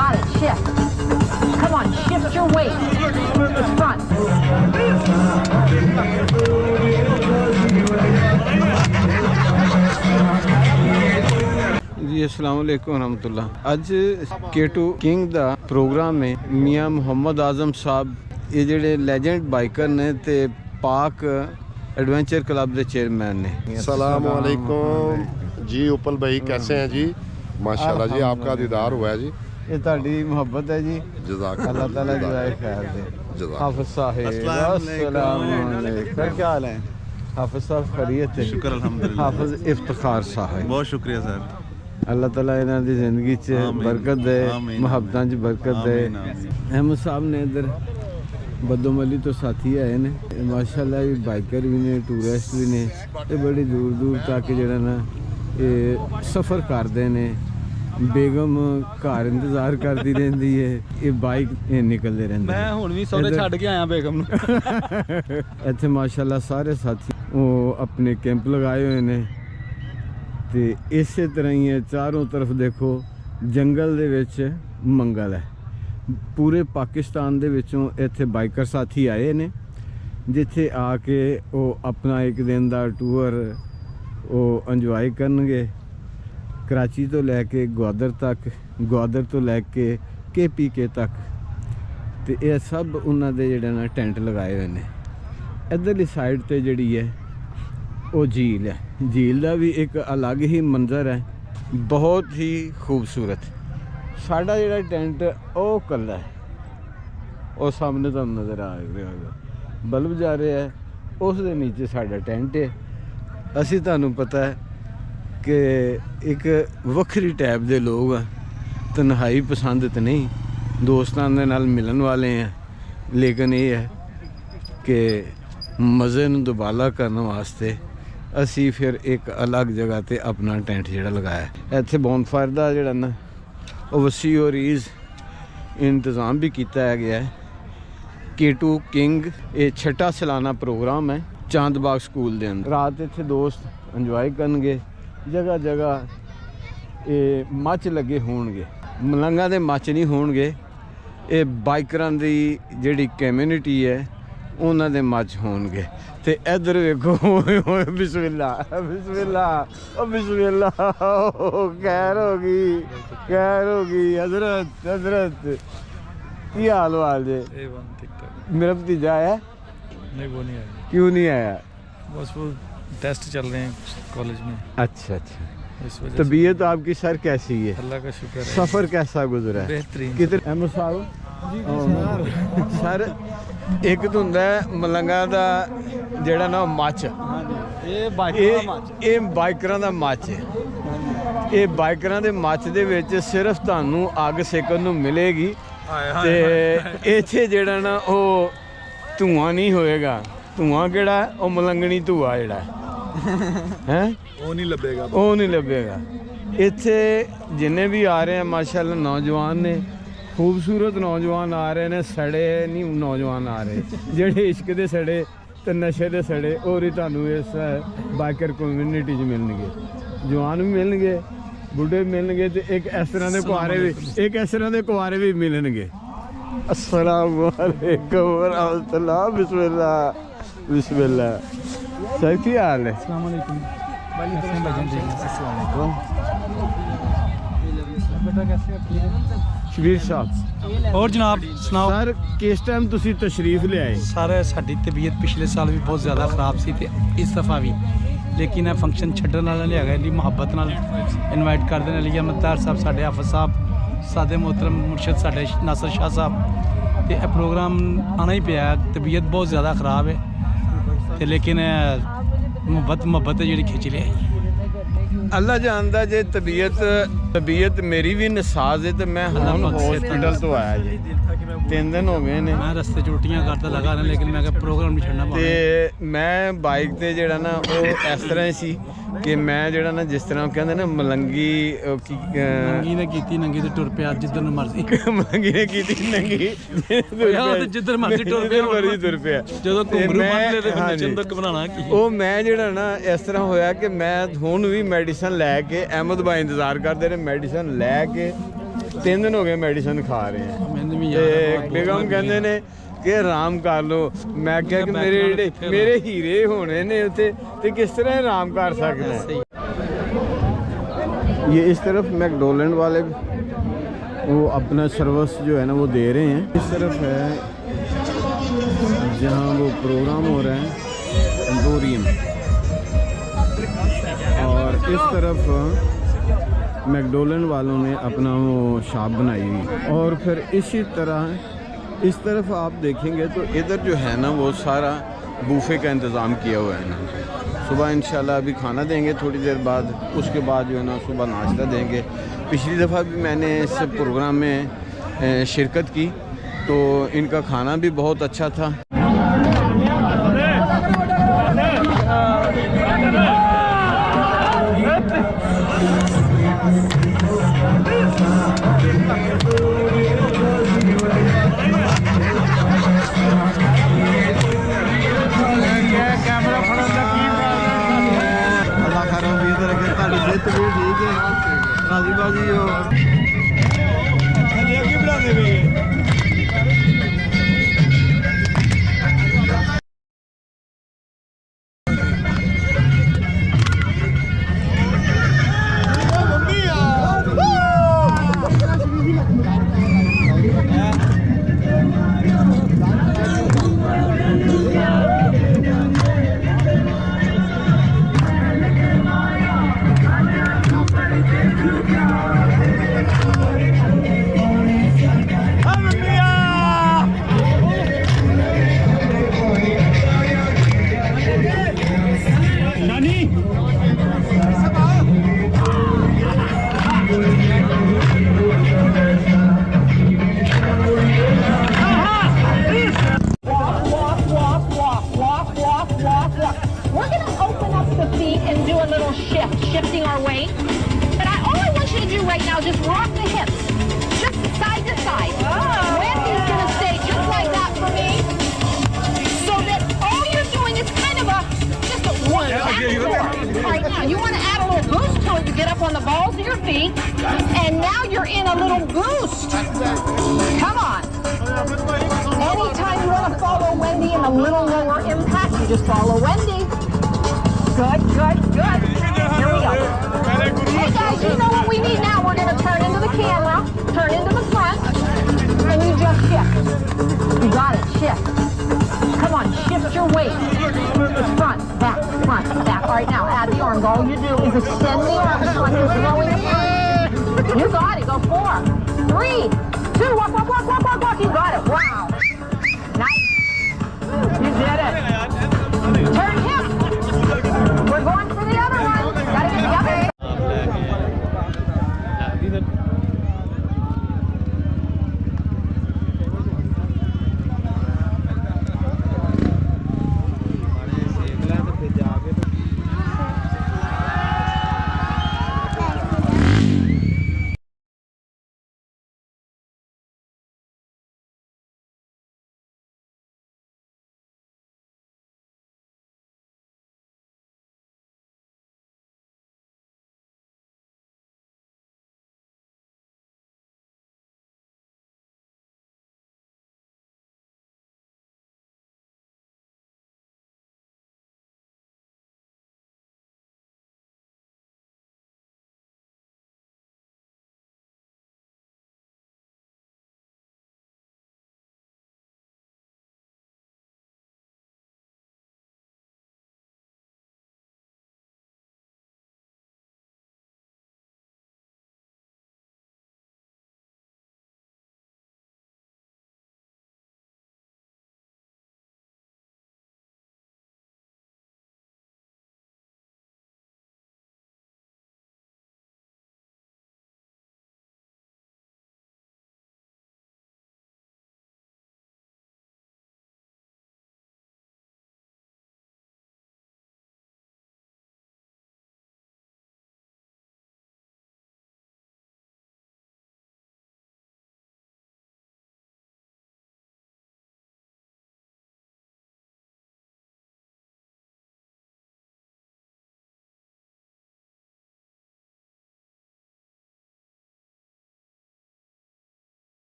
Got it. Shift. Come on, shift your weight. Front. जी अस्सलाम वालेकुम रहमतुल्लाह। अज K2 किंग दा प्रोग्राम है। मियाँ मुहम्मद आजम साहब ये जेडे लेजेंड बाइकर ने ते पाक एडवेंचर क्लब के चेयरमैन ने। सलाम वालेकुम जी। उपल भाई कैसे हैं जी? माशाल्लाह जी, आपका दीदार हुआ है जी। ये ताड़ी मोहब्बत है जी। जज़ाक अल्लाह ताला जज़ाए खैर दे। जज़ाक हाफिज साहब अस्सलाम वालेकुम, क्या हाल है? हाफिज साहब खैरियत है? शुक्र अल्हम्दुलिल्लाह। हाफिज इफ्तिखार साहब, बहुत शुक्रिया सर। अल्लाह ताला इन्हां दी जिंदगी च बरकत दे, मुहब्बतां च बरकत दे। अहमद साहब ने इधर बदोमली तो साथी आए ने माशाल्लाह, भी बाइकर भी ने, टूरिस्ट भी ने, ते बड़ी दूर दूर तक जेड़ा ना ये सफ़र करते ने। बेगम घर इंतजार करती रहती है, ये बाइक निकलते रहते। मैं हुण भी सौदे छड्ड के आया बेगम नूं। इत्थे माशाल्लाह सारे साथी वो अपने कैंप लगाए हुए ने ते इस तरह ही है। चारों तरफ देखो जंगल दे विच मंगल है। पूरे पाकिस्तान दे विचों इत्थे बाइकर साथी आए ने, जिथे आके वो अपना एक दिन का टूर वो इंजॉय करनगे। कराची तो लैके ग्वादर तक, ग्वादर तो लैके KPK तक, तो यह सब उन्होंने जेडे ना टेंट लगाए हुए हैं। इधरली साइड ते जिहड़ी है वो झील है। झील का भी एक अलग ही मंजर है, बहुत ही खूबसूरत। साडा जिहड़ा टेंट वो कल्ला है, वो सामने तो नज़र आ रहा है, बल्ब जा रहा है, उस दे नीचे साडा टेंट है। असी तुहानूं पता है कि एक वक्री टाइप के लोग हैं, तन्हाई पसंद तो नहीं, दोस्तों के नाल मिलन वाले हैं, लेकिन ये है कि मज़े नूं दुबाला करने वास्ते असी फिर एक अलग जगह ते अपना टेंट जिहड़ा लगाया। इत्थे बॉनफायर का जिहड़ा ना वो वसी और ईज़ इंतज़ाम भी किया गया है। K2 किंग ये छठा सालाना प्रोग्राम है चांदबाग स्कूल के अंदर। रात इत्थे दोस्त इंजॉय करनगे। जगह जगह ये मच लगे होणगे, मलंगा दे मच नहीं होणगे, ये बाइकरां दी जिहड़ी कम्यूनिटी है उन्हां दे मच होणगे। ते इधर वेखो बिस्मिल्ला बिस्मिल्ला ओ बिस्मिल्ला, खैर होगी, खैर होगी। हजरत हजरत की हाल वाल जे? मेरा भतीजा आया? नहीं, वो नहीं आया। क्यों नहीं आया? बस वो टेस्ट चल रहे हैं कॉलेज में, अच्छा अच्छा। इस वजह से। तबीयत आपकी सर कैसी है? अल्लाह का शुक्र है। सफ़र कैसा गुजरा है? बेहतरीन। कितने अहमद साहब सर एक तो हुंदा है मलंगा दा जेड़ा ना मच, ये ਇਹ ਬਾਈਕਰਾਂ ਦਾ ਮੱਚ ਹੈ। ਇਹ ਬਾਈਕਰਾਂ ਦੇ ਮੱਚ ਦੇ ਵਿੱਚ ਸਿਰਫ ਤੁਹਾਨੂੰ ਅੱਗ ਸੇਕਣ ਨੂੰ ਮਿਲੇਗੀ ਤੇ ਇੱਥੇ ਜਿਹੜਾ ਨਾ ਉਹ ਧੂਆਂ ਨਹੀਂ ਹੋਏਗਾ। ਧੂਆਂ ਕਿਹੜਾ? ਉਹ ਮਲੰਗਣੀ ਧੂਆ ਜਿਹੜਾ ਹੈ वो नहीं लभेगा। ਉਹ ਨਹੀਂ ਲੱਭੇਗਾ। ਇੱਥੇ ਜਿੰਨੇ ਵੀ ਆ ਰਹੇ ਆ ਮਾਸ਼ਾਅੱਲਾ ਨੌਜਵਾਨ ਨੇ, खूबसूरत नौजवान आ रहे हैं। सड़े नहीं नौजवान आ रहे, जेडे इश्क के सड़े तो नशे के सड़े और ही तुहानूं इस बाइकर कम्यूनिटी च मिलणगे। जवान भी मिलणगे, बुढ़े भी मिलणगे, तो एक इस तरह के कुआरे भी, एक इस तरह के कुआरे भी मिलणगे। अस्सलाम वालेकुम व रहमतुल्लाह। बिस्मिल्लाह बिस्मिल्लाह। सर की हाल है? अस्सलाम वालेकुम। शबीर साहब और जनाब सुनाओ सर, किस टाइम तुसी तशरीफ ले आए? सारे साडी तबीयत पिछले साल भी बहुत ज़्यादा ख़राब सी ते इस दफ़ा भी, लेकिन ये फंक्शन छड्डण वाला नहीं हैगा, इन्नी मुहब्बत नाल इनवाइट कर देने लगी। अमदार साहब, साडे हाफिज़ साहब, सादे मोहतरम मुर्शद साडे नासर शाह साहब, ते यह प्रोग्राम आना ही पिया। तबीयत बहुत ज़्यादा ख़राब है ते लेकिन मुहब्बत जिहड़ी खिंच ले आई। अल्लाह जानदा जे तबीयत मेरी भी नसाज है, तो मैं हुण हॉस्पिटल तो आया जी, 3 दिन हो गए ने। मैं रस्ते च उल्टियां करता लगा रहा, लेकिन मैं प्रोग्राम नहीं छड्डना ते मैं बाइक ते जेड़ा ना वो इस तरह ही सी कि मैं जेड़ा ना जिस तरह कहंदे ना मलंगी नंगी ने कीती, नंगी ते टुर पिया जिधर ਨੂੰ ਮਰਜ਼ੀ। मलंगी ने कीती नंगी जिधर मर्जी टुर पिया, मर्जी तुर पिया। ਜਦੋਂ ਘੁੰਗਰੂ ਬੰਨ ਲੈ ਤੇ ਨੱਚਣ ਦਾ ਘਬਰਾਣਾ ਕੀ। ਉਹ ਮੈਂ ਜਿਹੜਾ ਨਾ ਇਸ ਤਰ੍ਹਾਂ ਹੋਇਆ ਕਿ ਮੈਂ ਹੁਣ ਵੀ ਮੈਡੀਸਨ ਲੈ ਕੇ, ਅਹਿਮਦ ਭਾਈ ਇੰਤਜ਼ਾਰ ਕਰਦੇ ਨੇ, ਮੈਡੀਸਨ ਲੈ ਕੇ 3 ਦਿਨ ਹੋ ਗਏ ਮੈਡੀਸਨ ਖਾ ਰਹੇ ਆ ਮੈਨੂੰ ਵੀ ਤੇ ਬੇਗਮ ਕਹਿੰਦੇ ਨੇ ਕਿ ਆਰਾਮ ਕਰ ਲਓ। ਮੈਂ ਕਿਹਾ ਕਿ ਮੇਰੇ ਜਿਹੜੇ ਮੇਰੇ ਹੀਰੇ ਹੋਣੇ ਨੇ ਉੱਥੇ ਤੇ किस तरह आराम कर सकते हैं। ये इस तरफ मैकडोनल्ड वाले वो अपना सर्विस जो है ना वो दे रहे हैं। इस तरफ है जहाँ वो प्रोग्राम हो रहा है एम्पोरियम, और इस तरफ मैकडोनल्ड वालों ने अपना वो शॉप बनाई हुई। और फिर इसी तरह इस तरफ आप देखेंगे तो इधर जो है ना वो सारा बूफे का इंतज़ाम किया हुआ है ना। सुबह इंशाल्लाह अभी खाना देंगे थोड़ी देर बाद, उसके बाद जो है ना सुबह नाश्ता देंगे। पिछली दफ़ा भी मैंने इस प्रोग्राम में शिरकत की तो इनका खाना भी बहुत अच्छा था। Shifting our weight. But all I want you to do right now is just rock the hips. Just side to side. Wendy's going to stay just like that for me. So that all you're doing is kind of just a one back four. Right now, you want to add a little boost to it. You get up on the balls of your feet. And now you're in a little boost. Come on. Anytime you want to follow Wendy in a little lower impact, you just follow Wendy. Good, good, good. Here we go. Hey guys, you know what we need now? We're going to turn into the camera, turn into the front, and you just shift. You got it, shift. Come on, shift your weight. Front, back, back. All right, now add the arms. All you do is extend the arms like you're throwing the arms. You got it. Go 4, 3, 2, walk, walk, walk, walk, walk, walk. You got it. Wow. Nice. You did it. Turn hip. We're going for the other one. Gotta get the other.